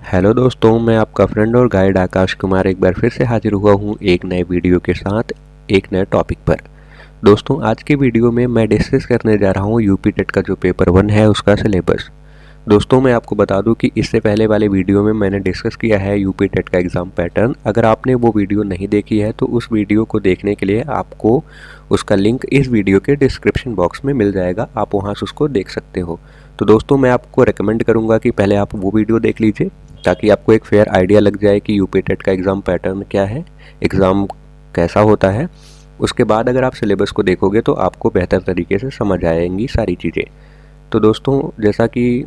Hello दोस्तों, मैं आपका फ्रेंड और गाइड आकाश कुमार एक बार फिर से हाजिर हुआ हूँ एक नए वीडियो के साथ एक नए टॉपिक पर। दोस्तों, आज के वीडियो में मैं डिस्कस करने जा रहा हूँ यूपी टेट का जो पेपर 1 है उसका सिलेबस। दोस्तों, मैं आपको बता दूं कि इससे पहले वाले वीडियो में मैंने डिस्कस किया है यूपी टेट का एग्ज़ाम पैटर्न। अगर आपने वो वीडियो नहीं देखी है तो उस वीडियो को देखने के लिए आपको उसका लिंक इस वीडियो के डिस्क्रिप्शन बॉक्स में मिल जाएगा, आप वहाँ से उसको देख सकते हो। तो दोस्तों, मैं आपको रिकमेंड करूँगा कि पहले आप वो वीडियो देख लीजिए ताकि आपको एक फेयर आइडिया लग जाए कि यूपी टेट का एग्ज़ाम पैटर्न क्या है, एग्ज़ाम कैसा होता है। उसके बाद अगर आप सिलेबस को देखोगे तो आपको बेहतर तरीके से समझ आएंगी सारी चीज़ें। तो दोस्तों, जैसा कि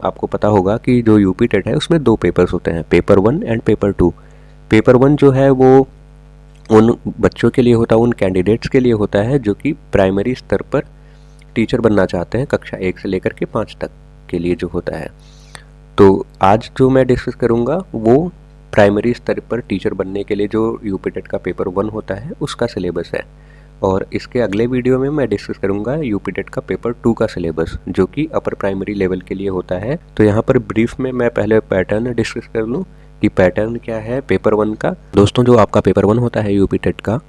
आपको पता होगा कि जो यूपी टेट है उसमें 2 पेपर्स होते हैं, पेपर 1 एंड पेपर 2। पेपर 1 जो है वो उन बच्चों के लिए होता है, उन कैंडिडेट्स के लिए होता है जो कि प्राइमरी स्तर पर टीचर बनना चाहते हैं, कक्षा 1 से लेकर के 5 तक के लिए जो होता है। तो आज जो मैं डिस्कस करूँगा वो प्राइमरी स्तर पर टीचर बनने के लिए जो यूपी टेट का पेपर 1 होता है उसका सिलेबस है। और इसके अगले वीडियो में मैं डिस्कस करूंगा यूपी टेट का पेपर 2 का सिलेबस जो कि अपर प्राइमरी लेवल के लिए होता है। तो यहाँ पर ब्रीफ में मैं पहले पैटर्न डिस्कस कर लूँ कि पैटर्न क्या है पेपर 1 का। दोस्तों, जो आपका पेपर 1 होता है यूपी टेट का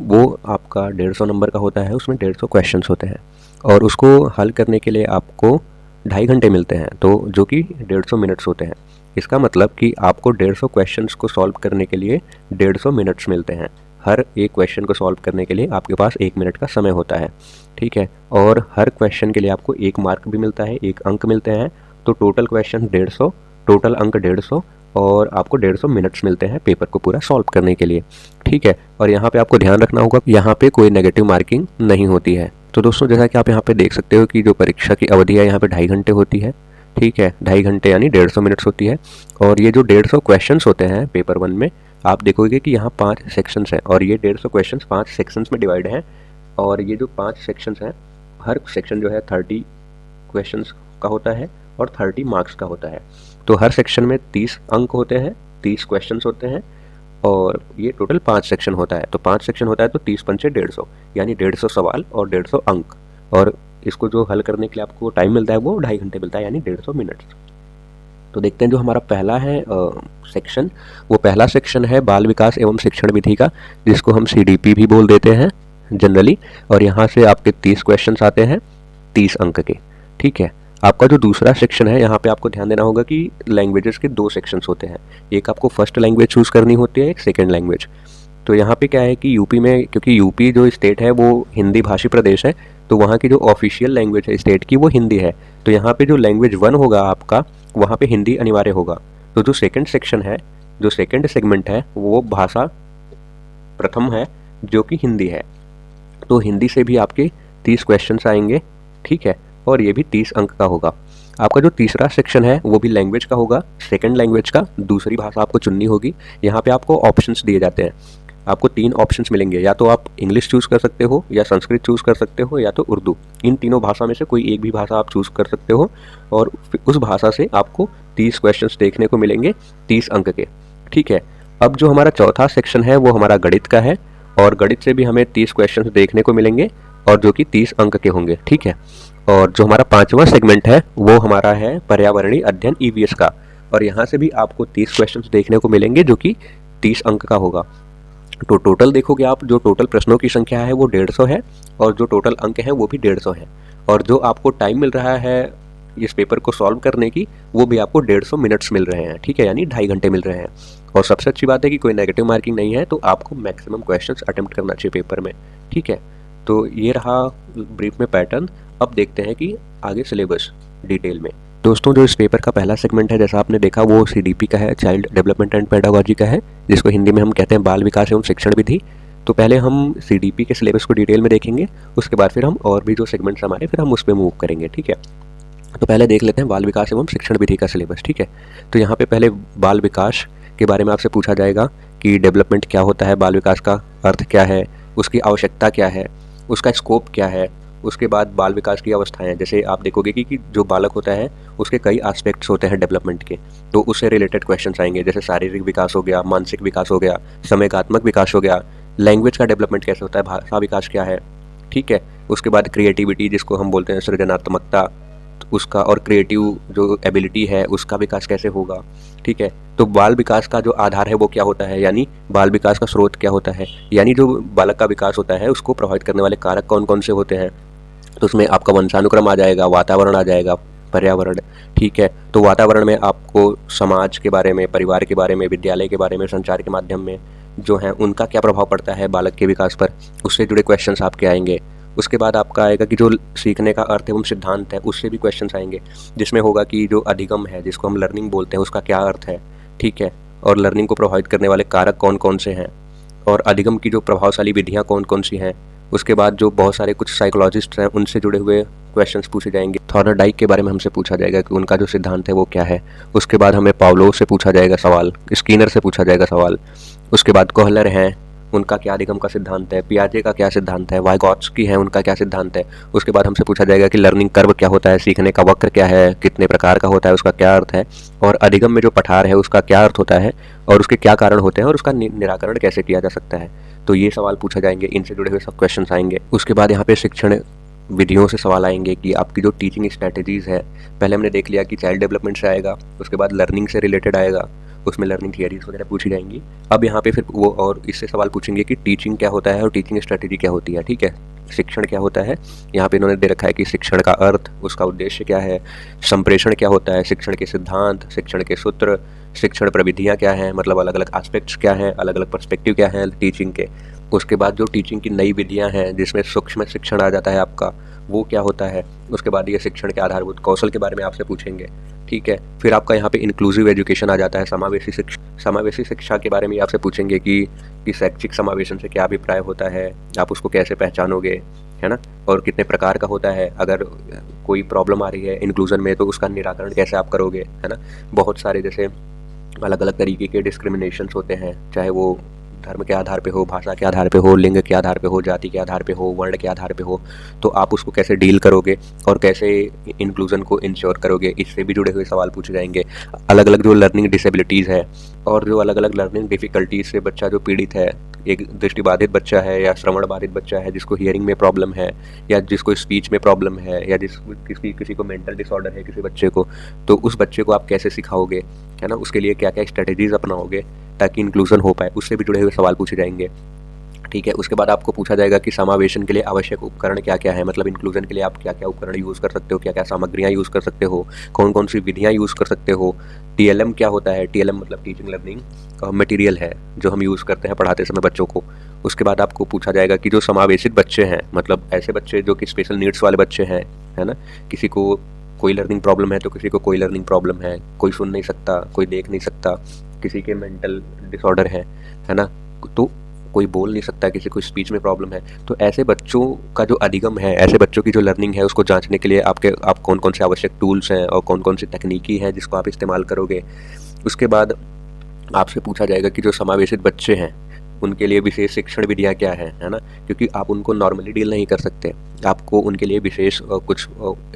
वो आपका 150 नंबर का होता है, उसमें 150 क्वेश्चन होते हैं और उसको हल करने के लिए आपको 2.5 घंटे मिलते हैं, तो जो कि 150 मिनट्स होते हैं। इसका मतलब कि आपको 150 क्वेश्चंस को सॉल्व करने के लिए 150 मिनट्स मिलते हैं। हर एक क्वेश्चन को सॉल्व करने के लिए आपके पास 1 मिनट का समय होता है, ठीक है। और हर क्वेश्चन के लिए आपको 1 मार्क भी मिलता है, 1 अंक मिलते हैं। तो टोटल क्वेश्चन 150, टोटल अंक 150 और आपको 150 मिनट्स मिलते हैं पेपर को पूरा सॉल्व करने के लिए, ठीक है। और यहाँ पे आपको ध्यान रखना होगा कि यहाँ पे कोई नेगेटिव मार्किंग नहीं होती है। तो दोस्तों, जैसा कि आप यहाँ पे देख सकते हो कि जो परीक्षा की अवधि है यहाँ पे 2.5 घंटे होती है, ठीक है। 2.5 घंटे यानी 150 मिनट्स होती है। और ये जो 150 क्वेश्चंस होते हैं पेपर 1 में, आप देखोगे कि यहाँ 5 सेक्शंस हैं और ये 150 क्वेश्चंस 5 सेक्शंस में डिवाइड हैं। और ये जो 5 सेक्शंस हैं, हर सेक्शन जो है 30 क्वेश्चंस का होता है और 30 मार्क्स का होता है। तो हर सेक्शन में 30 अंक होते हैं, 30 क्वेश्चंस होते हैं और ये टोटल 5 सेक्शन होता है। तो 5 सेक्शन होता है तो 30 पंचे 150 यानी 150 सवाल और 150 अंक। और इसको जो हल करने के लिए आपको टाइम मिलता है वो 2.5 घंटे मिलता है यानी 150 मिनट्स। तो देखते हैं जो हमारा पहला है सेक्शन, वो पहला सेक्शन है बाल विकास एवं शिक्षण विधि का, जिसको हम सीडीपी भी बोल देते हैं जनरली। और यहाँ से आपके 30 क्वेश्चंस आते हैं 30 अंक के, ठीक है। आपका जो दूसरा सेक्शन है यहाँ पे आपको ध्यान देना होगा कि लैंग्वेजेस के 2 सेक्शंस होते हैं, एक आपको फर्स्ट लैंग्वेज चूज़ करनी होती है, एक सेकेंड लैंग्वेज। तो यहाँ पे क्या है कि यूपी में, क्योंकि यूपी जो स्टेट है वो हिंदी भाषी प्रदेश है, तो वहाँ की जो ऑफिशियल लैंग्वेज है स्टेट की वो हिंदी है। तो यहाँ पे जो लैंग्वेज 1 होगा आपका, वहाँ पे हिंदी अनिवार्य होगा। तो जो सेकंड सेक्शन है, जो सेकंड सेगमेंट है, वो भाषा प्रथम है जो कि हिंदी है। तो हिंदी से भी आपके 30 क्वेश्चंस आएंगे, ठीक है। और ये भी 30 अंक का होगा। आपका जो तीसरा सेक्शन है वो भी लैंग्वेज का होगा, सेकंड लैंग्वेज का, दूसरी भाषा आपको चुननी होगी। यहाँ पे आपको ऑप्शंस दिए जाते हैं, आपको 3 ऑप्शंस मिलेंगे, या तो आप इंग्लिश चूज़ कर सकते हो, या संस्कृत चूज़ कर सकते हो, या तो उर्दू। इन तीनों भाषा में से कोई एक भी भाषा आप चूज़ कर सकते हो और उस भाषा से आपको 30 क्वेश्चंस देखने को मिलेंगे 30 अंक के, ठीक है। अब जो हमारा चौथा सेक्शन है वो हमारा गणित का है और गणित से भी हमें 30 क्वेश्चंस देखने को मिलेंगे और जो कि 30 अंक के होंगे, ठीक है। और जो हमारा 5वां सेगमेंट है वो हमारा है पर्यावरणीय अध्ययन ईवीएस का, और यहाँ से भी आपको 30 क्वेश्चंस देखने को मिलेंगे जो कि 30 अंक का होगा। तो टोटल देखोगे आप, जो टोटल प्रश्नों की संख्या है वो 150 है और जो टोटल अंक हैं वो भी 150 है। और जो आपको टाइम मिल रहा है इस पेपर को सॉल्व करने की, वो भी आपको 150 मिनट्स मिल रहे हैं, ठीक है, यानी 2.5 घंटे मिल रहे हैं। और सबसे अच्छी बात है कि कोई नेगेटिव मार्किंग नहीं है, तो आपको मैक्सिमम क्वेश्चंस अटेम्प्ट करना चाहिए पेपर में, ठीक है। तो ये रहा ब्रीफ में पैटर्न। अब देखते हैं कि आगे सिलेबस डिटेल में। दोस्तों, जो इस पेपर का पहला सेगमेंट है, जैसा आपने देखा, वो सीडीपी का है, चाइल्ड डेवलपमेंट एंड पेडागोजी का है, जिसको हिंदी में हम कहते हैं बाल विकास एवं शिक्षण विधि। तो पहले हम सीडीपी के सिलेबस को डिटेल में देखेंगे, उसके बाद फिर हम और भी जो सेगमेंट्स हमारे फिर हम उस पर मूव करेंगे, ठीक है। तो पहले देख लेते हैं बाल विकास एवं शिक्षण विधि का सिलेबस, ठीक है। तो यहाँ पे पहले बाल विकास के बारे में आपसे पूछा जाएगा कि डेवलपमेंट क्या होता है, बाल विकास का अर्थ क्या है, उसकी आवश्यकता क्या है, उसका स्कोप क्या है। उसके बाद बाल विकास की अवस्थाएं, जैसे आप देखोगे कि जो बालक होता है उसके कई एस्पेक्ट्स होते हैं डेवलपमेंट के, तो उससे रिलेटेड क्वेश्चंस आएंगे, जैसे शारीरिक विकास हो गया, मानसिक विकास हो गया, समयगात्मक विकास हो गया, लैंग्वेज का डेवलपमेंट कैसे होता है, भाषा विकास क्या है, ठीक है। उसके बाद क्रिएटिविटी, जिसको हम बोलते हैं सृजनात्मकता, उसका, और क्रिएटिव जो एबिलिटी है उसका विकास कैसे होगा। ठीक है, तो बाल विकास का जो आधार है वो क्या होता है, यानी बाल विकास का स्रोत क्या होता है, यानी जो बालक का विकास होता है उसको प्रभावित करने वाले कारक कौन कौन से होते हैं। तो उसमें आपका वंशानुक्रम आ जाएगा, वातावरण आ जाएगा, पर्यावरण। ठीक है, तो वातावरण में आपको समाज के बारे में, परिवार के बारे में, विद्यालय के बारे में, संचार के माध्यम में जो है उनका क्या प्रभाव पड़ता है बालक के विकास पर, उससे जुड़े क्वेश्चंस आपके आएंगे। उसके बाद आपका आएगा कि जो सीखने का अर्थ एवं सिद्धांत है, उससे भी क्वेश्चंस आएंगे, जिसमें होगा कि जो अधिगम है जिसको हम लर्निंग बोलते हैं उसका क्या अर्थ है। ठीक है, और लर्निंग को प्रभावित करने वाले कारक कौन कौन से हैं, और अधिगम की जो प्रभावशाली विधियाँ कौन कौन सी हैं। उसके बाद जो बहुत सारे कुछ साइकोलॉजिस्ट हैं उनसे जुड़े हुए क्वेश्चंस पूछे जाएंगे। थॉर्नडाइक के बारे में हमसे पूछा जाएगा कि उनका जो सिद्धांत है वो क्या है। उसके बाद हमें पावलोव से पूछा जाएगा सवाल, स्किनर से पूछा जाएगा सवाल। उसके बाद कोहलर हैं, उनका क्या अधिगम का सिद्धांत है, पियाजे का क्या सिद्धांत है, वाइगॉट्स्की है, उनका क्या सिद्धांत है। उसके बाद हमसे पूछा जाएगा कि लर्निंग कर्व क्या होता है, सीखने का वक्र क्या है, कितने प्रकार का होता है, उसका क्या अर्थ है, और अधिगम में जो पठार है उसका क्या अर्थ होता है, और उसके क्या कारण होते हैं, और उसका निराकरण कैसे किया जा सकता है। तो ये सवाल पूछा जाएंगे, इनसे जुड़े हुए सब क्वेश्चन आएंगे। उसके बाद यहाँ पे शिक्षण विधियों से सवाल आएंगे कि आपकी जो टीचिंग स्ट्रैटेजीज है, पहले हमने देख लिया कि चाइल्ड डेवलपमेंट से आएगा, उसके बाद लर्निंग से रिलेटेड आएगा, उसमें लर्निंग थियरीज वगैरह पूछी जाएंगी। अब यहाँ पे फिर वो और इससे सवाल पूछेंगे कि टीचिंग क्या होता है और टीचिंग स्ट्रैटेजी क्या होती है। ठीक है, शिक्षण क्या होता है, यहाँ पे इन्होंने दे रखा है कि शिक्षण का अर्थ, उसका उद्देश्य क्या है, संप्रेषण क्या होता है, शिक्षण के सिद्धांत, शिक्षण के सूत्र, शिक्षण प्रविधियाँ क्या हैं, मतलब अलग अलग एस्पेक्ट्स क्या हैं, अलग अलग पर्सपेक्टिव क्या हैं टीचिंग के। उसके बाद जो टीचिंग की नई विधियाँ हैं जिसमें सूक्ष्म शिक्षण आ जाता है आपका, वो क्या होता है। उसके बाद ये शिक्षण के आधारभूत कौशल के बारे में आपसे पूछेंगे। ठीक है, फिर आपका यहाँ पे इंक्लूसिव एजुकेशन आ जाता है, समावेशी शिक्षा के बारे में आपसे पूछेंगे कि शैक्षिक समावेशन से क्या अभिप्राय होता है, आप उसको कैसे पहचानोगे, है ना, और कितने प्रकार का होता है। अगर कोई प्रॉब्लम आ रही है इंक्लूजन में तो उसका निराकरण कैसे आप करोगे, है ना। बहुत सारे जैसे अलग अलग तरीके के डिस्क्रिमिनेशंस होते हैं, चाहे वो धर्म के आधार पे हो, भाषा के आधार पे हो, लिंग के आधार पे हो, जाति के आधार पे हो, वर्ण के आधार पे हो, तो आप उसको कैसे डील करोगे और कैसे इंक्लूजन को इंश्योर करोगे, इससे भी जुड़े हुए सवाल पूछे जाएंगे। अलग अलग जो लर्निंग डिसेबिलिटीज़ है और जो अलग अलग लर्निंग डिफ़िकल्टीज से बच्चा जो पीड़ित है, एक दृष्टिबाधित बच्चा है या श्रवण बाधित बच्चा है जिसको हियरिंग में प्रॉब्लम है या जिसको स्पीच में प्रॉब्लम है या किसी को मेंटल डिसऑर्डर है किसी बच्चे को, तो उस बच्चे को आप कैसे सिखाओगे, है ना, उसके लिए क्या क्या स्ट्रेटेजीज अपनाओगे ताकि इंक्लूजन हो पाए, उससे भी जुड़े हुए सवाल पूछे जाएंगे। ठीक है, उसके बाद आपको पूछा जाएगा कि समावेशन के लिए आवश्यक उपकरण क्या क्या है, मतलब इंक्लूजन के लिए आप क्या क्या उपकरण यूज़ कर सकते हो, क्या क्या सामग्रियाँ यूज़ कर सकते हो, कौन कौन सी विधियाँ यूज़ कर सकते हो। TLM क्या होता है, TLM मतलब टीचिंग लर्निंग मटेरियल है जो हम यूज़ करते हैं पढ़ाते समय बच्चों को। उसके बाद आपको पूछा जाएगा कि जो समावेशित बच्चे हैं, मतलब ऐसे बच्चे जो कि स्पेशल नीड्स वाले बच्चे हैं, है ना, किसी को कोई लर्निंग प्रॉब्लम है तो किसी को कोई लर्निंग प्रॉब्लम है, कोई सुन नहीं सकता, कोई देख नहीं सकता, किसी के मेंटल डिसऑर्डर है ना, तो कोई बोल नहीं सकता, किसी को स्पीच में प्रॉब्लम है। तो ऐसे बच्चों का जो अधिगम है, ऐसे बच्चों की जो लर्निंग है उसको जांचने के लिए आप कौन कौन से आवश्यक टूल्स हैं और कौन कौन सी तकनीकी है जिसको आप इस्तेमाल करोगे। उसके बाद आपसे पूछा जाएगा कि जो समावेशित बच्चे हैं उनके लिए विशेष शिक्षण विधियाँ क्या है ना, क्योंकि आप उनको नॉर्मली डील नहीं कर सकते, आपको उनके लिए विशेष कुछ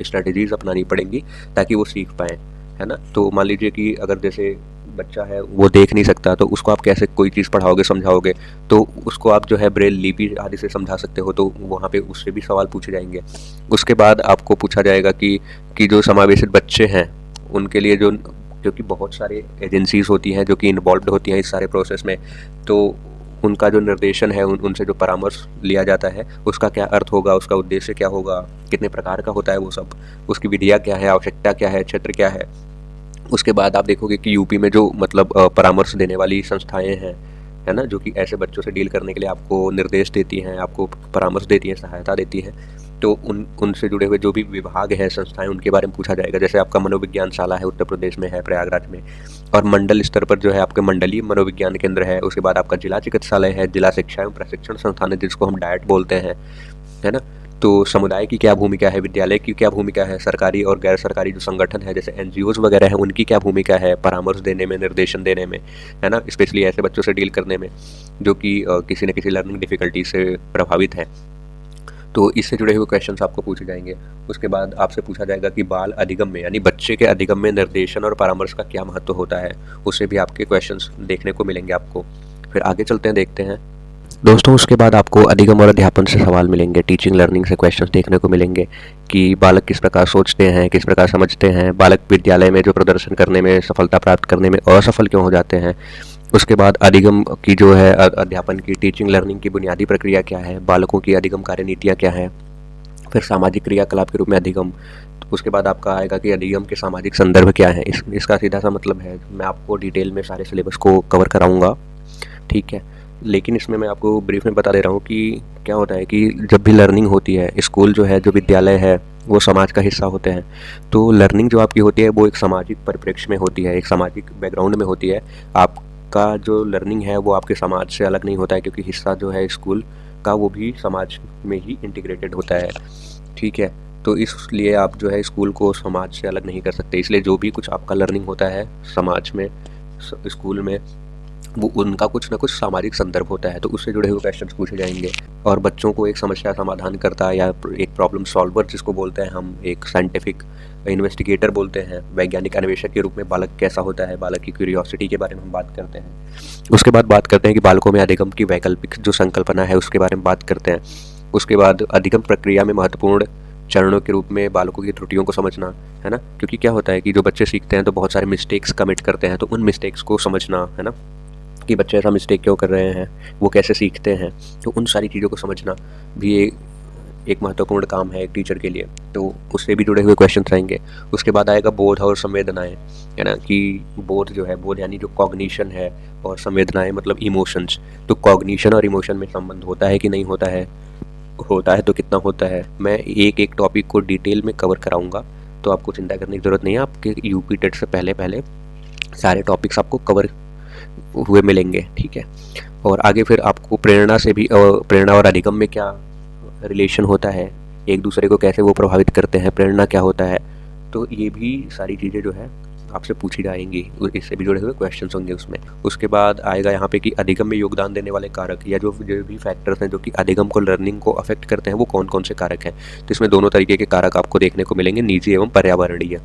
स्ट्रैटेजीज अपनानी पड़ेंगी ताकि वो सीख पाएँ, है ना। तो मान लीजिए कि अगर जैसे बच्चा है वो देख नहीं सकता तो उसको आप कैसे कोई चीज़ पढ़ाओगे, समझाओगे, तो उसको आप जो है ब्रेल लिपि आदि से समझा सकते हो, तो वहाँ पे उससे भी सवाल पूछे जाएंगे। उसके बाद आपको पूछा जाएगा कि जो समावेशित बच्चे हैं उनके लिए क्योंकि बहुत सारे एजेंसीज होती हैं जो कि इन्वॉल्व होती हैं इस सारे प्रोसेस में, तो उनका जो निर्देशन है उनसे जो परामर्श लिया जाता है उसका क्या अर्थ होगा, उसका उद्देश्य क्या होगा, कितने प्रकार का होता है वो सब, उसकी विधियाँ क्या है, आवश्यकता क्या है, क्षेत्र क्या है। उसके बाद आप देखोगे कि यूपी में जो मतलब परामर्श देने वाली संस्थाएं हैं, है ना, जो कि ऐसे बच्चों से डील करने के लिए आपको निर्देश देती हैं, आपको परामर्श देती हैं, सहायता देती हैं, तो उनसे जुड़े हुए जो भी विभाग हैं, संस्थाएं, उनके बारे में पूछा जाएगा। जैसे आपका मनोविज्ञान शाला है, उत्तर प्रदेश में है, प्रयागराज में, और मंडल स्तर पर जो है आपके मंडलीय मनोविज्ञान केंद्र है। उसके बाद आपका जिला चिकित्सालय है, जिला शिक्षा एवं प्रशिक्षण संस्थान है जिसको हम डायट बोलते हैं, है ना। तो समुदाय की क्या भूमिका है, विद्यालय की क्या भूमिका है, सरकारी और गैर सरकारी जो संगठन है जैसे NGOs वगैरह हैं उनकी क्या भूमिका है परामर्श देने में, निर्देशन देने में, है ना, स्पेशली ऐसे बच्चों से डील करने में जो कि किसी न किसी लर्निंग डिफिकल्टी से प्रभावित है। तो इससे जुड़े हुए क्वेश्चंस आपको पूछे जाएंगे। उसके बाद आपसे पूछा जाएगा कि बाल अधिगम में यानी बच्चे के अधिगम में निर्देशन और परामर्श का क्या महत्व होता है, उससे भी आपके क्वेश्चंस देखने को मिलेंगे आपको। फिर आगे चलते हैं, देखते हैं। दोस्तों उसके बाद आपको अधिगम और अध्यापन से सवाल मिलेंगे, टीचिंग लर्निंग से क्वेश्चंस देखने को मिलेंगे कि बालक किस प्रकार सोचते हैं, किस प्रकार समझते हैं, बालक विद्यालय में जो प्रदर्शन करने में, सफलता प्राप्त करने में असफल क्यों हो जाते हैं। उसके बाद अधिगम की जो है अध्यापन की, टीचिंग लर्निंग की बुनियादी प्रक्रिया क्या है, बालकों की अधिगम कार्यनीतियाँ क्या हैं। फिर सामाजिक क्रियाकलाप के रूप में अधिगम। उसके बाद आपका आएगा कि अधिगम के सामाजिक संदर्भ क्या है। इसका सीधा सा मतलब है, मैं आपको डिटेल में सारे सिलेबस को कवर कराऊंगा, ठीक है। लेकिन इसमें मैं आपको ब्रीफ में बता दे रहा हूँ कि क्या होता है कि जब भी लर्निंग होती है, स्कूल जो है, जो विद्यालय है, वो समाज का हिस्सा होते हैं। तो लर्निंग जो आपकी होती है वो एक सामाजिक परिप्रेक्ष्य में होती है, एक सामाजिक बैकग्राउंड में होती है। आपका जो लर्निंग है वो आपके समाज से अलग नहीं होता है, क्योंकि हिस्सा जो है स्कूल का वो भी समाज में ही इंटीग्रेटेड होता है, ठीक है। तो इसलिए आप जो है स्कूल को समाज से अलग नहीं कर सकते। इसलिए जो भी कुछ आपका लर्निंग होता है समाज में, स्कूल में, वो उनका कुछ ना कुछ सामाजिक संदर्भ होता है, तो उससे जुड़े हुए क्वेश्चंस पूछे जाएंगे। और बच्चों को एक समस्या समाधान करता या एक प्रॉब्लम सॉल्वर जिसको बोलते हैं हम, एक साइंटिफिक इन्वेस्टिगेटर बोलते हैं, वैज्ञानिक अन्वेषक के रूप में बालक कैसा होता है, बालक की क्यूरियोसिटी के बारे में हम बात करते हैं। उसके बाद बात करते हैं कि बालकों में अधिगम की वैकल्पिक जो संकल्पना है उसके बारे में बात करते हैं। उसके बाद अधिगम प्रक्रिया में महत्वपूर्ण चरणों के रूप में बालकों की त्रुटियों को समझना, है ना, क्योंकि क्या होता है कि जो बच्चे सीखते हैं तो बहुत सारे मिस्टेक्स कमिट करते हैं, तो उन मिस्टेक्स को समझना, है ना, कि बच्चे ऐसा मिस्टेक क्यों कर रहे हैं, वो कैसे सीखते हैं, तो उन सारी चीज़ों को समझना भी एक महत्वपूर्ण काम है एक टीचर के लिए। तो उससे भी जुड़े हुए क्वेश्चन आएंगे। उसके बाद आएगा बोध और संवेदनाएं, है ना, कि बोध जो है, बोध यानी जो कॉग्निशन है, और संवेदनाएं मतलब इमोशंस। तो कॉग्निशन और इमोशन में संबंध होता है कि नहीं होता है, होता है तो कितना होता है। मैं एक एक टॉपिक को डिटेल में कवर कराऊंगा, तो आपको चिंता करने की ज़रूरत नहीं है। आपके यूपी टेट से पहले पहले सारे टॉपिक्स आपको कवर हुए मिलेंगे, ठीक है। और आगे फिर आपको प्रेरणा से भी, प्रेरणा और अधिगम में क्या रिलेशन होता है, एक दूसरे को कैसे वो प्रभावित करते हैं, प्रेरणा क्या होता है, तो ये भी सारी चीज़ें जो है आपसे पूछी जाएंगी, इससे भी जुड़े हुए क्वेश्चन होंगे उसमें। उसके बाद आएगा यहाँ पे कि अधिगम में योगदान देने वाले कारक, या जो भी फैक्टर्स हैं जो कि अधिगम को, लर्निंग को अफेक्ट करते हैं, वो कौन कौन से कारक हैं। तो इसमें दोनों तरीके के कारक आपको देखने को मिलेंगे, निजी एवं पर्यावरणीय।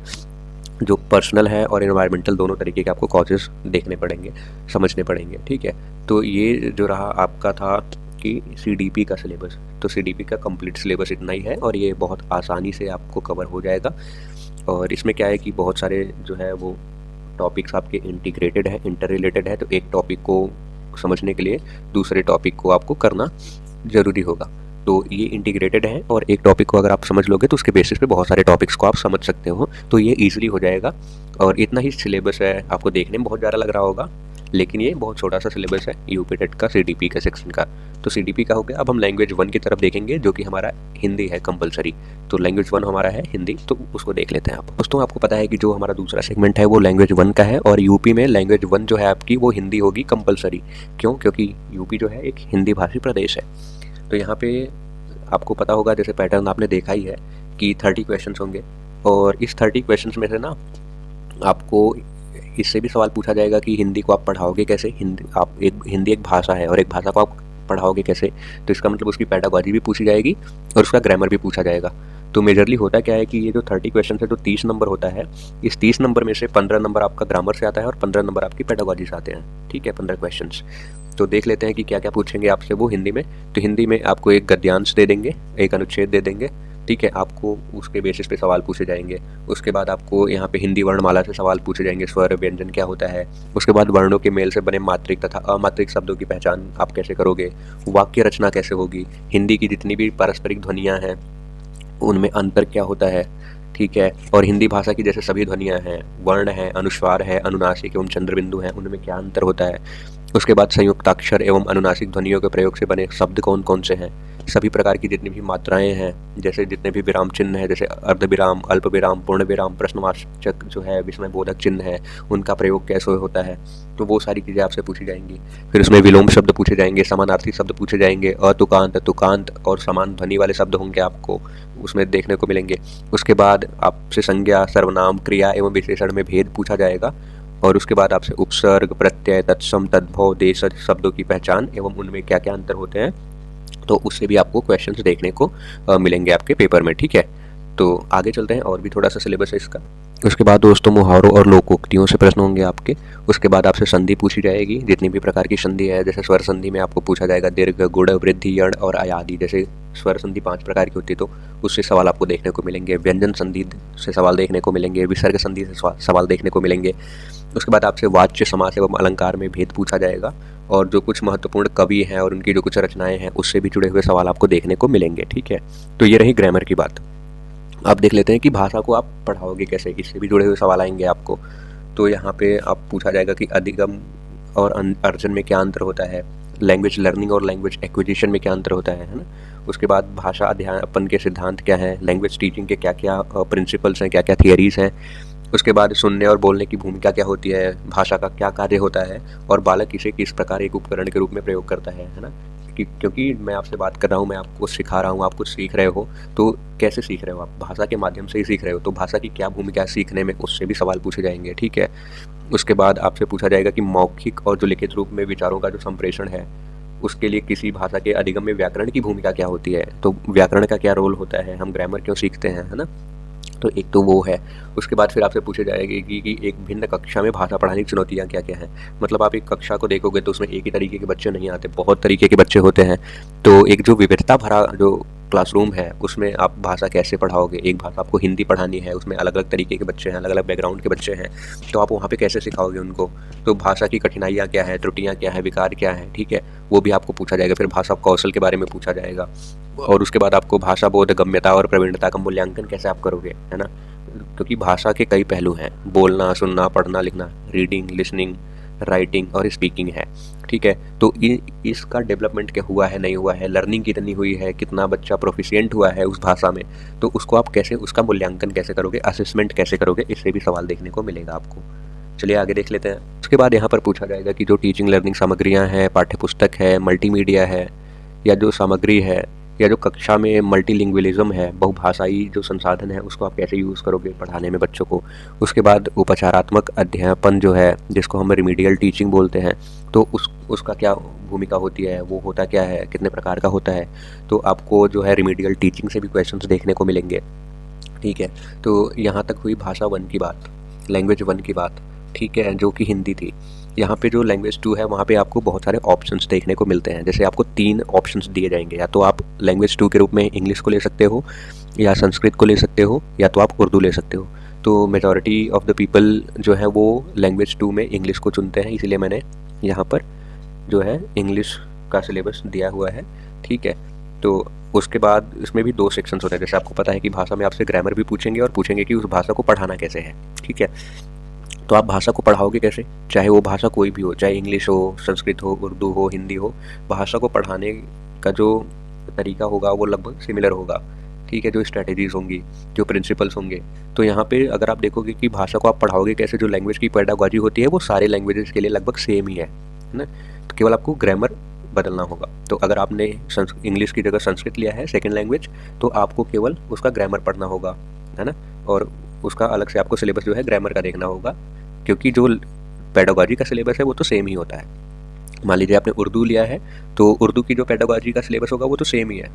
जो पर्सनल है और एनवायरमेंटल, दोनों तरीके के आपको कॉजेज़ देखने पड़ेंगे, समझने पड़ेंगे, ठीक है। तो ये जो रहा आपका था कि सीडीपी का सिलेबस। तो सीडीपी का कंप्लीट सिलेबस इतना ही है, और ये बहुत आसानी से आपको कवर हो जाएगा। और इसमें क्या है कि बहुत सारे जो है वो टॉपिक्स आपके इंटीग्रेटेड है, इंटर रिलेटेड है, तो एक टॉपिक को समझने के लिए दूसरे टॉपिक को आपको करना ज़रूरी होगा। तो ये इंटीग्रेटेड है, और एक टॉपिक को अगर आप समझ लोगे तो उसके बेसिस पे बहुत सारे टॉपिक्स को आप समझ सकते हो, तो ये ईजिली हो जाएगा। और इतना ही सिलेबस है, आपको देखने में बहुत ज़्यादा लग रहा होगा, लेकिन ये बहुत छोटा सा सिलेबस है यूपी टेट का, सीडीपी का सेक्शन का। तो सीडीपी का हो गया। अब हम लैंग्वेज 1 की तरफ देखेंगे, जो कि हमारा हिंदी है कंपलसरी। तो लैंग्वेज 1 हमारा है हिंदी, तो उसको देख लेते हैं आप। दोस्तों आपको पता है कि जो हमारा दूसरा सेगमेंट है वो लैंग्वेज 1 का है, और यूपी में लैंग्वेज 1 जो है आपकी वो हिंदी होगी कंपलसरी। क्यों? क्योंकि यूपी जो है एक हिंदी भाषी प्रदेश है। तो यहाँ पे आपको पता होगा, जैसे पैटर्न आपने देखा ही है कि 30 क्वेश्चन होंगे, और इस 30 क्वेश्चन में से ना आपको इससे भी सवाल पूछा जाएगा कि हिंदी को आप पढ़ाओगे कैसे। हिंदी एक भाषा है, और एक भाषा को आप पढ़ाओगे कैसे, तो इसका मतलब उसकी पेडागॉजी भी पूछी जाएगी और उसका ग्रामर भी पूछा जाएगा। तो मेजरली होता क्या है कि ये जो 30 क्वेश्चन है, जो 30 नंबर होता है, इस 30 नंबर में से 15 नंबर आपका ग्रामर से आता है और 15 नंबर आपकी पेडागॉजी से आते हैं, ठीक है, 15 क्वेश्चन। तो देख लेते हैं कि क्या क्या पूछेंगे आपसे वो हिंदी में। तो हिंदी में आपको एक गद्यांश दे देंगे, एक अनुच्छेद दे देंगे, ठीक है, आपको उसके बेसिस पे सवाल पूछे जाएंगे। उसके बाद आपको यहाँ पे हिंदी वर्णमाला से सवाल पूछे जाएंगे, स्वर व्यंजन क्या होता है। उसके बाद वर्णों के मेल से बने मात्रिक तथा अमात्रिक शब्दों की पहचान आप कैसे करोगे, वाक्य रचना कैसे होगी, हिंदी की जितनी भी पारस्परिक ध्वनियाँ हैं उनमें अंतर क्या होता है, ठीक है, और हिंदी भाषा की जैसे सभी ध्वनियाँ हैं, वर्ण है, अनुस्वार है, अनुनासिक एवं चंद्रबिंदु हैं, उनमें क्या अंतर होता है। उसके बाद संयुक्ताक्षर एवं अनुनासिक ध्वनियों के प्रयोग से बने शब्द कौन कौन से हैं, सभी प्रकार की जितनी भी मात्राएं हैं, जैसे जितने भी विराम चिन्ह हैं, जैसे अर्ध विराम, अल्प विराम, पूर्ण विराम, प्रश्नवाचक जो है, विस्मय बोधक चिन्ह है, उनका प्रयोग कैसे होता है। तो वो सारी चीज़ें आपसे पूछी जाएंगी। फिर उसमें विलोम शब्द पूछे जाएंगे, समानार्थी शब्द पूछे जाएंगे, अतुकांत, तुकांत और समान ध्वनि वाले शब्द होंगे आपको उसमें देखने को मिलेंगे। उसके बाद आपसे संज्ञा, सर्वनाम, क्रिया एवं विशेषण में भेद पूछा जाएगा, और उसके बाद आपसे उपसर्ग, प्रत्यय, तत्सम, तद्भव, देशज शब्दों की पहचान एवं उनमें क्या क्या अंतर होते हैं, तो उससे भी आपको क्वेश्चंस देखने को मिलेंगे आपके पेपर में, ठीक है। तो आगे चलते हैं, और भी थोड़ा सा सिलेबस है इसका। उसके बाद दोस्तों मुहावरों और लोकोक्तियों से प्रश्न होंगे आपके। उसके बाद आपसे संधि पूछी जाएगी, जितनी भी प्रकार की संधि है। जैसे स्वर संधि में आपको पूछा जाएगा दीर्घ, गुण, वृद्धि, यण और अयादि। जैसे स्वर संधि 5 प्रकार की होती है, तो उससे सवाल आपको देखने को मिलेंगे। व्यंजन संधि से सवाल देखने को मिलेंगे, विसर्ग संधि से सवाल देखने को मिलेंगे। उसके बाद आपसे वाच्य, समास एवं अलंकार में भेद पूछा जाएगा, और जो कुछ महत्वपूर्ण कवि हैं और उनकी जो कुछ रचनाएं हैं उससे भी जुड़े हुए सवाल आपको देखने को मिलेंगे। ठीक है, तो ये रही ग्रामर की बात। अब देख लेते हैं कि भाषा को आप पढ़ाओगे कैसे, इससे भी जुड़े हुए सवाल आएंगे आपको। तो यहाँ पे आप पूछा जाएगा कि अधिगम और अर्जन में क्या अंतर होता है, लैंग्वेज लर्निंग और लैंग्वेज एक्विजिशन में क्या अंतर होता है ना। उसके बाद भाषा अध्यापन के सिद्धांत क्या हैं, लैंग्वेज टीचिंग के क्या क्या प्रिंसिपल्स हैं, क्या क्या थियरीज हैं। उसके बाद सुनने और बोलने की भूमिका क्या होती है, भाषा का क्या कार्य होता है, और बालक इसे किस प्रकार एक उपकरण के रूप में प्रयोग करता है ना। क्योंकि मैं आपसे बात कर रहा हूँ, मैं आपको सिखा रहा हूँ, आप कुछ सीख रहे हो, तो कैसे सीख रहे हो आप, भाषा के माध्यम से ही सीख रहे हो, तो भाषा की क्या भूमिका है सीखने में, उससे भी सवाल पूछे जाएंगे। ठीक है, उसके बाद आपसे पूछा जाएगा कि मौखिक और जो लिखित रूप में विचारों का जो संप्रेषण है, उसके लिए किसी भाषा के अधिगम में व्याकरण की भूमिका क्या होती है, तो व्याकरण का क्या रोल होता है, हम ग्रामर क्यों सीखते हैं, है ना। तो एक तो वो है। उसके बाद फिर आपसे पूछे जाएगी कि एक भिन्न कक्षा में भाषा पढ़ाने की चुनौतियाँ क्या क्या हैं। मतलब आप एक कक्षा को देखोगे तो उसमें एक ही तरीके के बच्चे नहीं आते, बहुत तरीके के बच्चे होते हैं। तो एक जो विविधता भरा जो क्लासरूम है उसमें आप भाषा कैसे पढ़ाओगे। एक भाषा आपको हिंदी पढ़ानी है, उसमें अलग अलग तरीके के बच्चे हैं, अलग अलग बैकग्राउंड के बच्चे हैं, तो आप वहाँ पे कैसे सिखाओगे उनको। तो भाषा की कठिनाइयाँ क्या है, त्रुटियाँ क्या है, विकार क्या है, ठीक है, वो भी आपको पूछा जाएगा। फिर भाषा कौशल के बारे में पूछा जाएगा, और उसके बाद आपको भाषा बोधगम्यता और प्रवीणता का मूल्यांकन कैसे आप करोगे, है ना। क्योंकि भाषा के कई पहलू हैं, बोलना, सुनना, पढ़ना, लिखना, रीडिंग, लिसनिंग, राइटिंग और स्पीकिंग है। ठीक है, तो इसका डेवलपमेंट क्या हुआ है, नहीं हुआ है, लर्निंग कितनी हुई है, कितना बच्चा प्रोफिशिएंट हुआ है उस भाषा में, तो उसको आप कैसे, उसका मूल्यांकन कैसे करोगे, असेसमेंट कैसे करोगे, इससे भी सवाल देखने को मिलेगा आपको। चलिए आगे देख लेते हैं। उसके बाद यहाँ पर पूछा जाएगा कि जो टीचिंग लर्निंग सामग्रियाँ हैं, पाठ्यपुस्तक है, मल्टीमीडिया है, या जो सामग्री है, या जो कक्षा में मल्टीलिंग्विलिज्म है, बहुभाषाई जो संसाधन है, उसको आप कैसे यूज़ करोगे पढ़ाने में बच्चों को। उसके बाद उपचारात्मक अध्यापन जो है, जिसको हम रिमीडियल टीचिंग बोलते हैं, तो उसका क्या भूमिका होती है, वो होता क्या है, कितने प्रकार का होता है। तो आपको जो है रिमीडियल टीचिंग से भी क्वेश्चंस देखने को मिलेंगे। ठीक है, तो यहाँ तक हुई भाषा 1 की बात, लैंग्वेज 1 की बात। ठीक है, जो कि हिंदी थी। यहाँ पे जो लैंग्वेज 2 है वहाँ पे आपको बहुत सारे ऑप्शंस देखने को मिलते हैं। जैसे आपको 3 ऑप्शंस दिए जाएंगे, या तो आप लैंग्वेज 2 के रूप में इंग्लिश को ले सकते हो, या संस्कृत को ले सकते हो, या तो आप उर्दू ले सकते हो। तो मेजॉरिटी ऑफ द पीपल जो है वो लैंग्वेज 2 में इंग्लिश को चुनते हैं, इसीलिए मैंने यहाँ पर जो है इंग्लिश का सिलेबस दिया हुआ है। ठीक है, तो उसके बाद इसमें भी 2 सेक्शंस होते हैं। जैसे आपको पता है कि भाषा में आपसे ग्रामर भी पूछेंगे, और पूछेंगे कि उस भाषा को पढ़ाना कैसे है। ठीक है, तो आप भाषा को पढ़ाओगे कैसे, चाहे वो भाषा कोई भी हो, चाहे इंग्लिश हो, संस्कृत हो, उर्दू हो, हिंदी हो, भाषा को पढ़ाने का जो तरीका होगा वो लगभग सिमिलर होगा। ठीक है, जो स्ट्रैटेजीज होंगी, जो प्रिंसिपल्स होंगे। तो यहाँ पे अगर आप देखोगे कि भाषा को आप पढ़ाओगे कैसे, जो लैंग्वेज की पेडागॉजी होती है वो सारे लैंग्वेजेस के लिए लगभग सेम ही है ना। तो केवल आपको ग्रामर बदलना होगा। तो अगर आपने इंग्लिश की जगह संस्कृत लिया है सेकेंड लैंग्वेज, तो आपको केवल उसका ग्रामर पढ़ना होगा, है ना, और उसका अलग से आपको सिलेबस जो है ग्रामर का देखना होगा, क्योंकि जो पेडागॉजी का सिलेबस है वो तो सेम ही होता है। मान लीजिए आपने उर्दू लिया है, तो उर्दू की जो पेडागॉजी का सिलेबस होगा वो तो सेम ही है,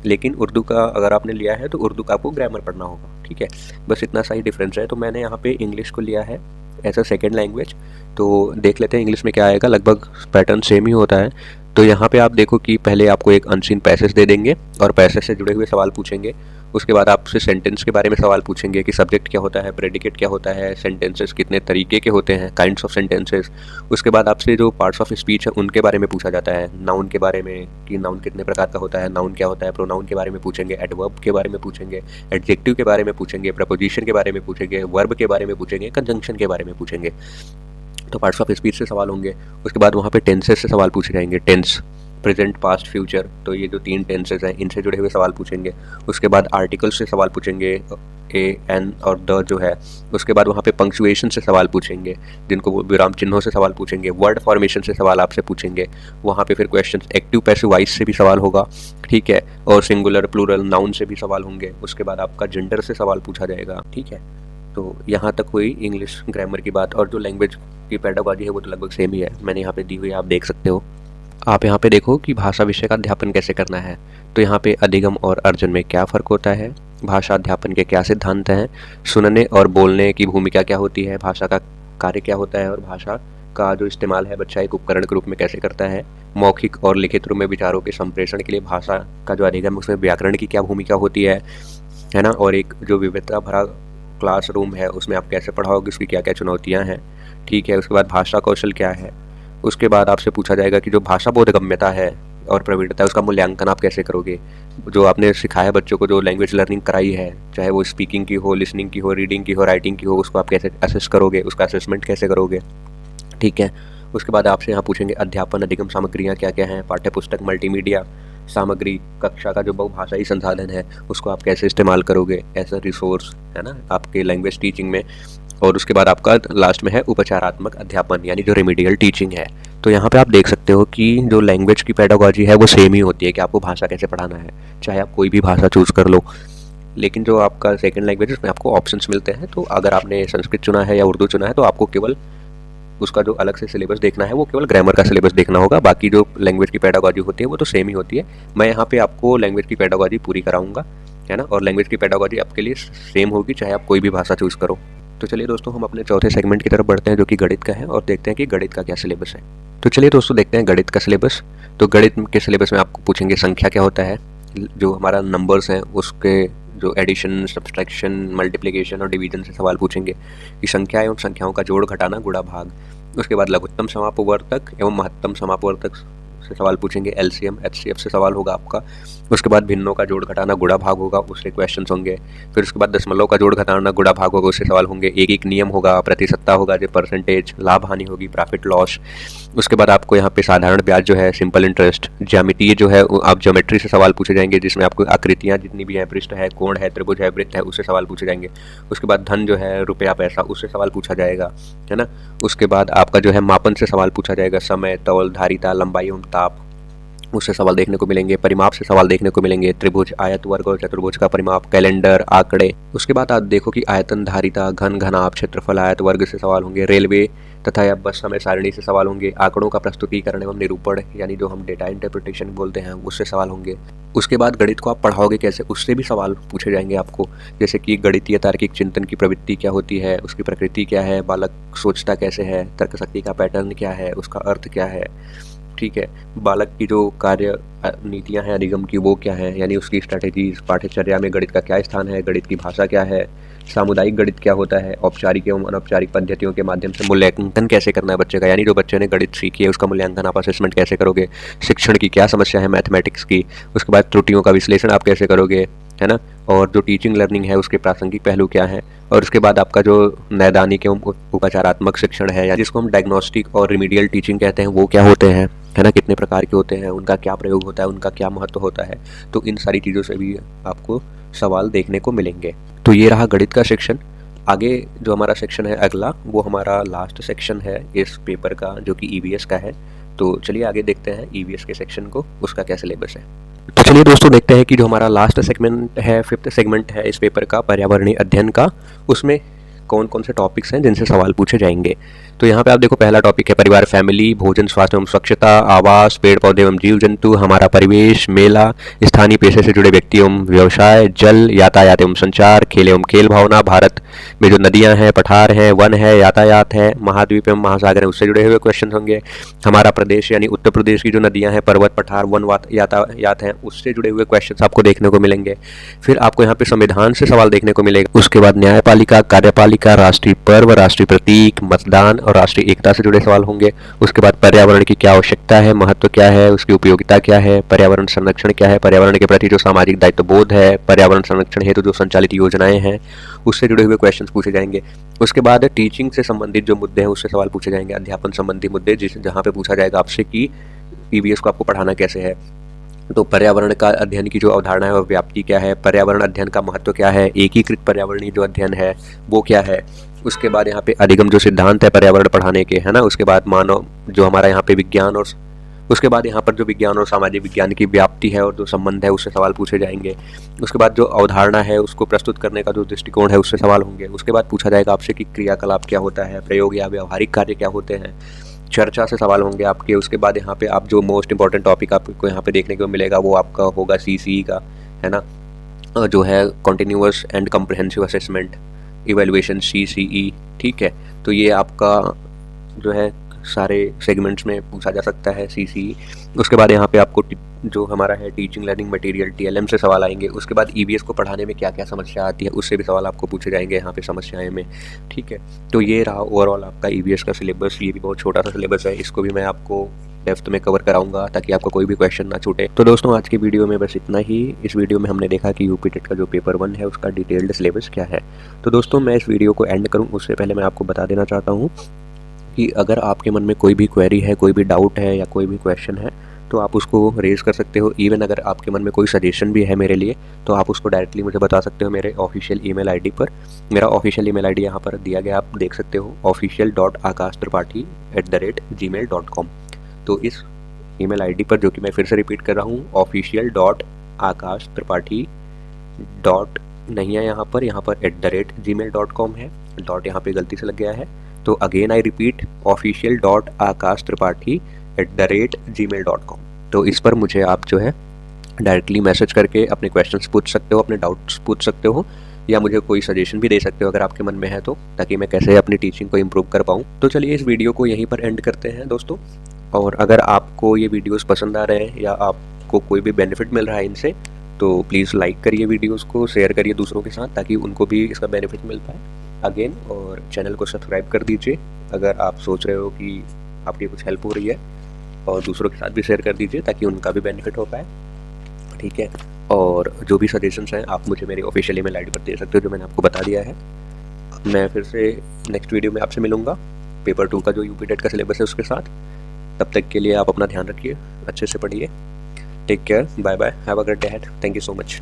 लेकिन उर्दू का अगर आपने लिया है तो उर्दू का आपको ग्रामर पढ़ना होगा। ठीक है, बस इतना सा ही डिफरेंस है। तो मैंने यहाँ पे इंग्लिश को लिया है एज अ सेकेंड लैंग्वेज, तो देख लेते हैं इंग्लिश में क्या आएगा। लगभग पैटर्न सेम ही होता है। तो यहाँ पे आप देखो कि पहले आपको एक अनसीन पैसेज दे देंगे और पैसेज से जुड़े हुए सवाल पूछेंगे। उसके बाद आपसे सेंटेंस के बारे में सवाल पूछेंगे कि सब्जेक्ट क्या होता है, प्रेडिकेट क्या होता है, सेंटेंसेस कितने तरीके के होते हैं, काइंड्स ऑफ सेंटेंसेस। उसके बाद आपसे जो पार्ट्स ऑफ स्पीच है उनके बारे में पूछा जाता है, नाउन के बारे में कि नाउन कितने प्रकार का होता है, नाउन क्या होता है, प्रोनाउन के बारे में पूछेंगे, एडवर्ब के बारे में पूछेंगे, एडजेक्टिव के बारे में पूछेंगे, प्रपोजिशन के बारे में पूछेंगे, वर्ब के बारे में पूछेंगे, कंजंक्शन के बारे में पूछेंगे। तो पार्ट्स ऑफ स्पीच से सवाल होंगे। उसके बाद वहाँ पे टेंसेस से सवाल पूछे जाएंगे, टेंस, प्रेजेंट, पास्ट, फ्यूचर। तो ये जो 3 टेंसेस हैं इनसे जुड़े हुए सवाल पूछेंगे। उसके बाद आर्टिकल्स से सवाल पूछेंगे, ए, एन और द जो है। उसके बाद वहाँ पे पंक्चुएशन से सवाल पूछेंगे, जिनको वो विराम चिन्हों से सवाल पूछेंगे। वर्ड फॉर्मेशन से सवाल आपसे पूछेंगे। वहाँ पे फिर क्वेश्चन एक्टिव पैसिव वॉइस से भी सवाल होगा। ठीक है, और सिंगुलर प्लूरल नाउन से भी सवाल होंगे। उसके बाद आपका जेंडर से सवाल पूछा जाएगा। ठीक है, तो यहाँ तक हुई इंग्लिश ग्रामर की बात। और जो लैंग्वेज की पेडागॉजी है वो तो लगभग सेम ही है, मैंने यहाँ पे दी हुई है, आप देख सकते हो। आप यहाँ पे देखो कि भाषा विषय का अध्यापन कैसे करना है। तो यहाँ पे अधिगम और अर्जन में क्या फ़र्क होता है, भाषा अध्यापन के क्या सिद्धांत हैं, सुनने और बोलने की भूमिका क्या होती है, भाषा का कार्य क्या होता है और भाषा का जो इस्तेमाल है बच्चा एक उपकरण के रूप में कैसे करता है, मौखिक और लिखित रूप में विचारों के संप्रेषण के लिए भाषा का जो अधिगम उसमें व्याकरण की क्या भूमिका होती है ना, और एक जो विविधता भरा क्लासरूम है उसमें आप कैसे पढ़ाओगे, उसकी क्या क्या चुनौतियाँ हैं। ठीक है, उसके बाद भाषा कौशल क्या है। उसके बाद आपसे पूछा जाएगा कि जो भाषा बोधगम्यता है और प्रवीणता है उसका मूल्यांकन आप कैसे करोगे। जो आपने सिखाया बच्चों को, जो लैंग्वेज लर्निंग कराई है, चाहे वो स्पीकिंग की हो, लिसनिंग की हो, रीडिंग की हो, राइटिंग की हो, उसको आप कैसे असेस करोगे, उसका असेसमेंट कैसे करोगे। ठीक है, उसके बाद आपसे यहाँ पूछेंगे अध्यापन अधिगम सामग्रियाँ क्या क्या हैं, पाठ्य पुस्तक, मल्टीमीडिया सामग्री, कक्षा का जो बहुभाषाई संसाधन है उसको आप कैसे इस्तेमाल करोगे एज अ रिसोर्स, है ना, आपके लैंग्वेज टीचिंग में। और उसके बाद आपका लास्ट में है उपचारात्मक अध्यापन, यानी जो रेमिडियल टीचिंग है। तो यहाँ पे आप देख सकते हो कि जो लैंग्वेज की पेडागोजी है वो सेम ही होती है कि आपको भाषा कैसे पढ़ाना है, चाहे आप कोई भी भाषा चूज़ कर लो। लेकिन जो आपका सेकंड लैंग्वेज है उसमें आपको ऑप्शंस मिलते हैं। तो अगर आपने संस्कृत चुना है या उर्दू चुना है तो आपको केवल उसका जो अलग से सिलेबस देखना है वो केवल ग्रामर का सिलेबस देखना होगा, बाकी जो लैंग्वेज की पेडागोजी होती है वो तो सेम ही होती है। मैं यहाँ पे आपको लैंग्वेज की पेडागोजी पूरी कराऊंगा, है ना, और लैंग्वेज की पेडागोजी आपके लिए सेम होगी चाहे आप कोई भी भाषा चूज़ करो। तो चलिए दोस्तों, हम अपने चौथे सेगमेंट की तरफ बढ़ते हैं जो कि गणित का है, और देखते हैं कि गणित का क्या सिलेबस है। तो चलिए दोस्तों देखते हैं गणित का सिलेबस। तो गणित के सिलेबस में आपको पूछेंगे संख्या क्या होता है, जो हमारा नंबर्स हैं उसके जो एडिशन, सब्सट्रैक्शन, मल्टीप्लिकेशन और डिवीजन से सवाल पूछेंगे कि संख्या एवं संख्याओं का जोड़, घटाना, गुणा, भाग। उसके बाद लघुत्तम समापवर्तक एवं महत्तम समापवर्तक से सवाल पूछेंगे, एलसीएम, एचसीएफ से सवाल होगा आपका। उसके बाद भिन्नों का जोड़, घटाना, गुणा, भाग होगा, उससे क्वेश्चंस होंगे। फिर उसके बाद दशमलव का जोड़, घटाना, गुणा, भाग होगा, उससे सवाल होंगे। एक एक नियम होगा, प्रतिशतता होगा, जो परसेंटेज, लाभ हानि होगी, प्रॉफिट लॉस। उसके बाद आपको यहाँ पे साधारण ब्याज जो है, सिंपल इंटरेस्ट, ज्यामितीय जो है आप ज्योमेट्री से सवाल पूछे जाएंगे जिसमें आपको आकृतियाँ जितनी भी हैं, पृष्ठ है, कोण है, त्रिभुज है, वृत्त है, उससे सवाल पूछे जाएंगे। उसके बाद धन जो है, रुपया, पैसा, उससे सवाल पूछा जाएगा, है ना। उसके बाद आपका जो है मापन से सवाल पूछा जाएगा, समय, तौल, धारिता, लंबाई एवं ताप, उससे सवाल देखने को मिलेंगे। परिमाप से सवाल देखने को मिलेंगे, त्रिभुज, आयत, वर्ग और चतुर्भुज का परिमाप, कैलेंडर, आंकड़े। उसके बाद आप देखो कि आयतन, धारिता, घन, घनाभ, क्षेत्रफल, आयत, वर्ग से सवाल होंगे। रेलवे तथा या बस समय सारणी से सवाल होंगे। आंकड़ों का प्रस्तुतीकरण एवं निरूपण, यानी जो हम डेटा इंटरप्रिटेशन बोलते हैं, उससे सवाल होंगे। उसके बाद गणित को आप पढ़ाओगे कैसे, उससे भी सवाल पूछे जाएंगे आपको, जैसे कि गणितीय तार्किक चिंतन की प्रवृत्ति क्या होती है, उसकी प्रकृति क्या है, बालक सोचता कैसे है, तर्कशक्ति का पैटर्न क्या है, उसका अर्थ क्या है। ठीक है, बालक की जो कार्य नीतियां हैं अधिगम की वो क्या है, यानी उसकी स्ट्रैटेजीज, पाठ्यचर्या में गणित का क्या स्थान है, गणित की भाषा क्या है, सामुदायिक गणित क्या होता है, औपचारिक एवं अनौपचारिक पद्धतियों के माध्यम से मूल्यांकन कैसे करना है बच्चे का, यानी जो बच्चे ने गणित सीखी है उसका मूल्यांकन आप असेसमेंट कैसे करोगे, शिक्षण की क्या समस्या है मैथमेटिक्स की, उसके बाद त्रुटियों का विश्लेषण आप कैसे करोगे, है ना, और जो टीचिंग लर्निंग है उसके प्रासंगिक पहलू क्या है। और उसके बाद आपका जो नैदानिक एवं उपचारात्मक शिक्षण है, या जिसको हम डायग्नोस्टिक और रिमीडियल टीचिंग कहते हैं, वो क्या होते हैं, है ना, कितने प्रकार के होते हैं, उनका क्या प्रयोग होता है, उनका क्या महत्व होता है। तो इन सारी चीज़ों से भी आपको सवाल देखने को मिलेंगे। तो ये रहा गणित का सेक्शन। आगे जो हमारा सेक्शन है अगला, वो हमारा लास्ट सेक्शन है इस पेपर का, जो कि ईवीएस का है। तो चलिए आगे देखते हैं ईवीएस के सेक्शन को, उसका क्या सिलेबस है। तो चलिए दोस्तों देखते हैं कि जो हमारा लास्ट सेगमेंट है, 5th सेगमेंट है इस पेपर का, पर्यावरणीय अध्ययन का, उसमें कौन कौन से टॉपिक्स हैं जिनसे सवाल पूछे जाएंगे। तो यहाँ पे आप देखो, पहला टॉपिक है परिवार, फैमिली, भोजन, स्वास्थ्य एवं स्वच्छता, आवास, पेड़ पौधे एवं जीव जंतु, हमारा परिवेश, मेला, स्थानीय पेशे से जुड़े व्यक्ति एवं व्यवसाय, जल, यातायात एवं संचार, खेल एवं खेल भावना, भारत में जो नदियाँ हैं, पठार हैं, वन है, यातायात है, महाद्वीप एवं महासागर है, उससे जुड़े हुए क्वेश्चन होंगे। हमारा प्रदेश यानी उत्तर प्रदेश की जो नदियाँ हैं, पर्वत, पठार, वन, यातायात हैं, उससे जुड़े हुए क्वेश्चन आपको देखने को मिलेंगे। फिर आपको यहाँ पे संविधान से सवाल देखने को मिलेगा। उसके बाद न्यायपालिका, कार्यपालिका, राष्ट्रीय पर्व, राष्ट्रीय प्रतीक, मतदान और राष्ट्रीय एकता से जुड़े सवाल होंगे। उसके बाद पर्यावरण की क्या आवश्यकता है, महत्व क्या है, उसकी उपयोगिता क्या है, पर्यावरण संरक्षण क्या है, पर्यावरण के प्रति जो सामाजिक दायित्व बोध है, पर्यावरण संरक्षण हेतु जो संचालित योजनाएं हैं, उससे जुड़े हुए क्वेश्चंस पूछे जाएंगे। उसके बाद टीचिंग से संबंधित जो मुद्दे हैं उससे सवाल पूछे जाएंगे, अध्यापन संबंधी मुद्दे, जहाँ पे पूछा जाएगा आपसे कि ईवीएस को आपको पढ़ाना कैसे है। तो पर्यावरण का अध्ययन की जो अवधारणा है और व्याप्ति क्या है, पर्यावरण अध्ययन का महत्व क्या है, एकीकृत पर्यावरणीय जो अध्ययन है वो क्या है। उसके बाद यहाँ पे अधिगम जो सिद्धांत है पर्यावरण पढ़ाने के, है ना। उसके बाद मानव जो हमारा यहाँ पे विज्ञान, और उसके बाद यहाँ पर जो विज्ञान और सामाजिक विज्ञान की व्याप्ति है और जो संबंध है उससे सवाल पूछे जाएंगे। उसके बाद जो अवधारणा है उसको प्रस्तुत करने का जो दृष्टिकोण है उससे सवाल होंगे। उसके बाद पूछा जाएगा आपसे कि क्रियाकलाप क्या होता है, प्रयोग या व्यवहारिक कार्य क्या होते हैं, चर्चा से सवाल होंगे आपके। उसके बाद यहाँ पे आप जो मोस्ट इंपॉर्टेंट टॉपिक आपको यहाँ पे देखने को मिलेगा वो आपका होगा CCE का, है ना, जो है continuous and comprehensive assessment evaluation CCE। ठीक है, तो ये आपका जो है सारे सेगमेंट्स में पूछा जा सकता है CCE। उसके बाद यहाँ पे आपको जो हमारा है टीचिंग लर्निंग मटेरियल TLM से सवाल आएंगे। उसके बाद EVS को पढ़ाने में क्या क्या समस्या आती है उससे भी सवाल आपको पूछे जाएंगे यहाँ पे समस्याएं में। ठीक है, तो ये रहा ओवरऑल आपका EVS का सिलेबस। ये भी बहुत छोटा सा सिलेबस है, इसको भी मैं आपको डेप्थ में कवर कराऊंगा ताकि आपको कोई भी क्वेश्चन ना छूटे। तो दोस्तों आज की वीडियो में बस इतना ही। इस वीडियो में हमने देखा कि यूपी टेट का जो पेपर 1 है उसका डिटेल्ड सिलेबस क्या है। तो दोस्तों मैं इस वीडियो को एंड करूँ उससे पहले मैं आपको बता देना चाहता हूँ कि अगर आपके मन में कोई भी क्वेरी है, कोई भी डाउट है या कोई भी क्वेश्चन है तो आप उसको रेज़ कर सकते हो। इवन अगर आपके मन में कोई सजेशन भी है मेरे लिए तो आप उसको डायरेक्टली मुझे बता सकते हो मेरे ऑफिशियल ईमेल आईडी पर। मेरा ऑफिशियल ईमेल आईडी यहाँ पर दिया गया, आप देख सकते हो, official.akashtripathi@gmail.com। तो इस ईमेल आईडी पर, जो कि मैं फिर से रिपीट कर रहा हूँ, official.akashtripathi डॉट नहीं है यहाँ पर @gmail.com है। डॉट यहाँ पे गलती से लग गया है, तो अगेन आई रिपीट official.akashtripathi@gmail.com। तो इस पर मुझे आप जो है डायरेक्टली मैसेज करके अपने क्वेश्चंस पूछ सकते हो, अपने डाउट्स पूछ सकते हो, या मुझे कोई सजेशन भी दे सकते हो अगर आपके मन में है तो, ताकि मैं कैसे अपनी टीचिंग को इम्प्रूव कर पाऊँ। तो चलिए इस वीडियो को यहीं पर एंड करते हैं दोस्तों। और अगर आपको ये वीडियोस पसंद आ रहे हैं या आपको कोई भी बेनिफिट मिल रहा है इनसे तो प्लीज़ लाइक करिए, वीडियोस को शेयर करिए दूसरों के साथ ताकि उनको भी इसका बेनिफिट मिल पाए अगेन। और चैनल को सब्सक्राइब कर दीजिए अगर आप सोच रहे हो कि आपकी कुछ हेल्प हो रही है, और दूसरों के साथ भी शेयर कर दीजिए ताकि उनका भी बेनिफिट हो पाए। ठीक है, और जो भी सजेशंस हैं आप मुझे मेरे ऑफिशियल ईमेल आईडी पर दे सकते हो जो मैंने आपको बता दिया है। मैं फिर से नेक्स्ट वीडियो में आपसे मिलूँगा पेपर 2 का जो यूपी टेट का सिलेबस है उसके साथ। तब तक के लिए आप अपना ध्यान रखिए, अच्छे से पढ़िए। Take care, bye bye, have a great day ahead, thank you so much.